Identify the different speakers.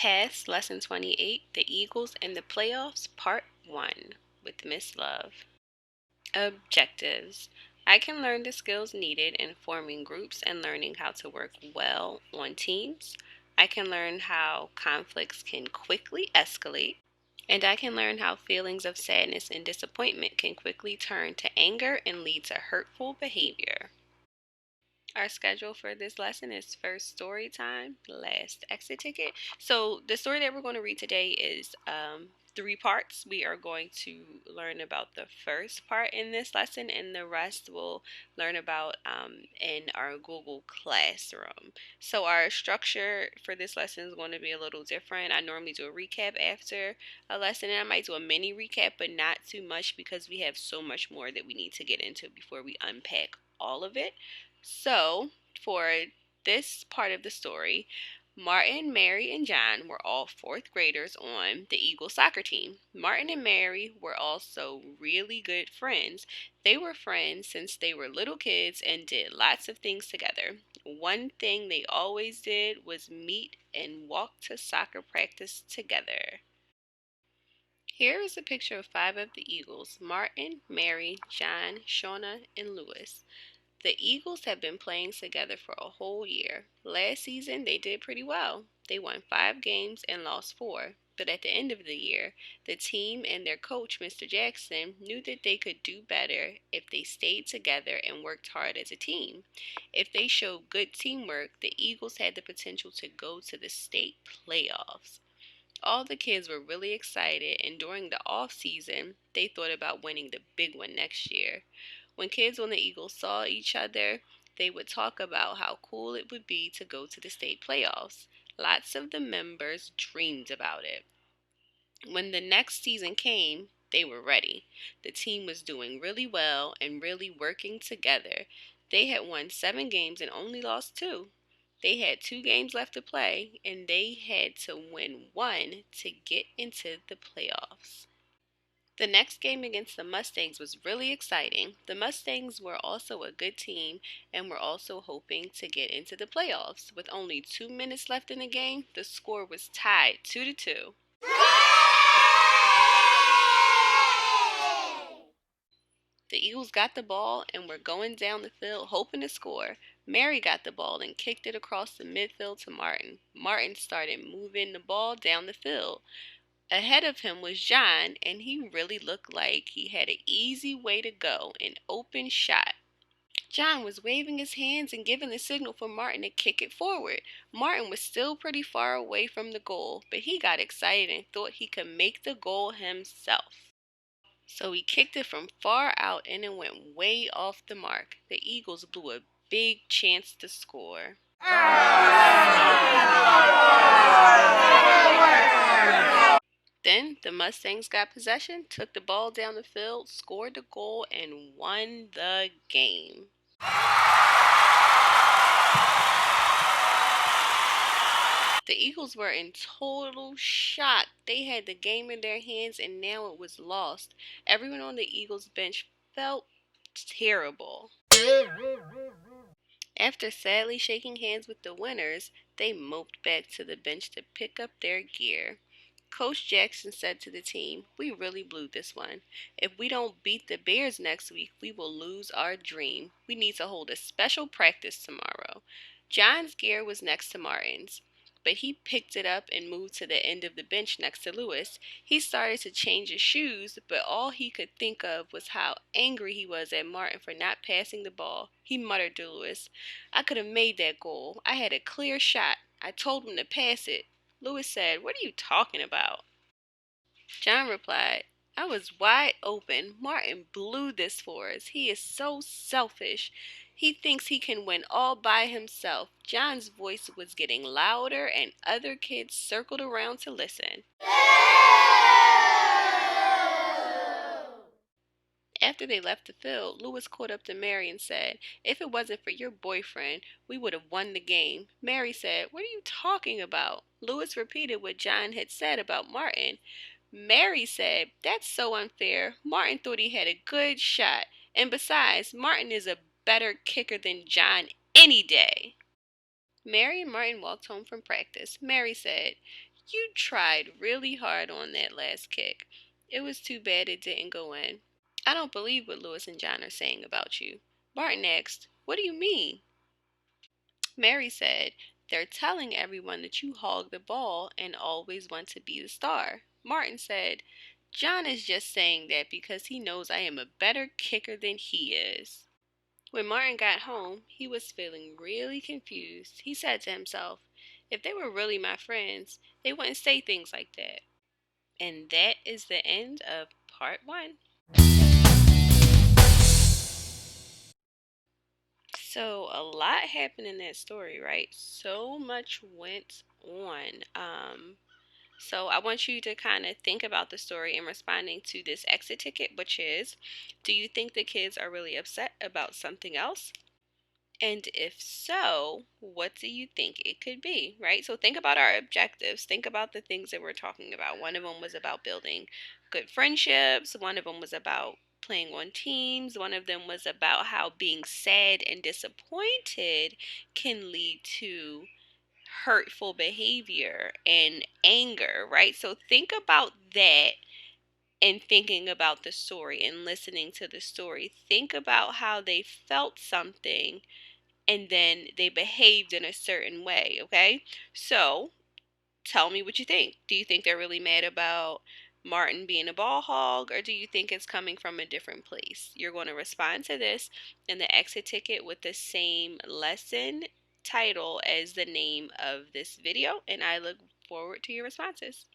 Speaker 1: Past Lesson 28, The Eagles and the Playoffs, Part 1, with Miss Love. Objectives. I can learn the skills needed in forming groups and learning how to work well on teams. I can learn how conflicts can quickly escalate. And I can learn how feelings of sadness and disappointment can quickly turn to anger and lead to hurtful behavior. Our schedule for this lesson is first story time, last exit ticket. So the story that we're going to read today is 3 parts. We are going to learn about the first part in this lesson, and the rest we'll learn about in our Google Classroom. So our structure for this lesson is going to be a little different. I normally do a recap after a lesson, and I might do a mini recap, but not too much because we have so much more that we need to get into before we unpack all of it. So, for this part of the story, Martin, Mary, and John were all fourth graders on the Eagles soccer team. Martin and Mary were also really good friends. They were friends since they were little kids and did lots of things together. One thing they always did was meet and walk to soccer practice together. Here is a picture of 5 of the Eagles: Martin, Mary, John, Shauna, and Lewis. The Eagles have been playing together for a whole year. Last season, they did pretty well. They won 5 games and lost 4. But at the end of the year, the team and their coach, Mr. Jackson, knew that they could do better if they stayed together and worked hard as a team. If they showed good teamwork, the Eagles had the potential to go to the state playoffs. All the kids were really excited, and during the off season, they thought about winning the big one next year. When kids on the Eagles saw each other, they would talk about how cool it would be to go to the state playoffs. Lots of the members dreamed about it. When the next season came, they were ready. The team was doing really well and really working together. They had won 7 games and only lost 2. They had 2 games left to play, and they had to win 1 to get into the playoffs. The next game against the Mustangs was really exciting. The Mustangs were also a good team and were also hoping to get into the playoffs. With only 2 minutes left in the game, the score was tied 2-2. The Eagles got the ball and were going down the field hoping to score. Mary got the ball and kicked it across the midfield to Martin. Martin started moving the ball down the field. Ahead of him was John, and he really looked like he had an easy way to go, an open shot. John was waving his hands and giving the signal for Martin to kick it forward. Martin was still pretty far away from the goal, but he got excited and thought he could make the goal himself. So he kicked it from far out and it went way off the mark. The Eagles blew a big chance to score. Then the Mustangs got possession, took the ball down the field, scored the goal, and won the game. The Eagles were in total shock. They had the game in their hands and now it was lost. Everyone on the Eagles bench felt terrible. After sadly shaking hands with the winners, they moped back to the bench to pick up their gear. Coach Jackson said to the team, "We really blew this one. If we don't beat the Bears next week, we will lose our dream. We need to hold a special practice tomorrow." John's gear was next to Martin's, but he picked it up and moved to the end of the bench next to Lewis. He started to change his shoes, but all he could think of was how angry he was at Martin for not passing the ball. He muttered to Lewis, "I could have made that goal. I had a clear shot. I told him to pass it." Lewis said, "What are you talking about?" John replied, "I was wide open. Martin blew this for us. He is so selfish. He thinks he can win all by himself." John's voice was getting louder and other kids circled around to listen. After they left the field, Lewis caught up to Mary and said, "If it wasn't for your boyfriend, we would have won the game." Mary said, "What are you talking about?" Lewis repeated what John had said about Martin. Mary said, "That's so unfair. Martin thought he had a good shot. And besides, Martin is a better kicker than John any day." Mary and Martin walked home from practice. Mary said, You tried really hard on that last kick. It was too bad it didn't go in. I don't believe what Louis and John are saying about you. Martin asked, "What do you mean?" Mary said, "They're telling everyone that you hog the ball and always want to be the star." Martin said, "John is just saying that because he knows I am a better kicker than he is." When Martin got home, he was feeling really confused. He said to himself, "If they were really my friends, they wouldn't say things like that." And that is the end of part one. So, a lot happened in that story, right? So much went on. So, I want you to kind of think about the story in responding to this exit ticket, which is, do you think the kids are really upset about something else? And if so, what do you think it could be, right? So think about our objectives. Think about the things that we're talking about. One of them was about building good friendships. One of them was about playing on teams. One of them was about how being sad and disappointed can lead to hurtful behavior and anger, right? So think about that and thinking about the story and listening to the story. Think about how they felt something and then they behaved in a certain way, okay? So tell me what you think. Do you think they're really mad about Martin being a ball hog, or do you think it's coming from a different place? You're going to respond to this in the exit ticket with the same lesson title as the name of this video, and I look forward to your responses.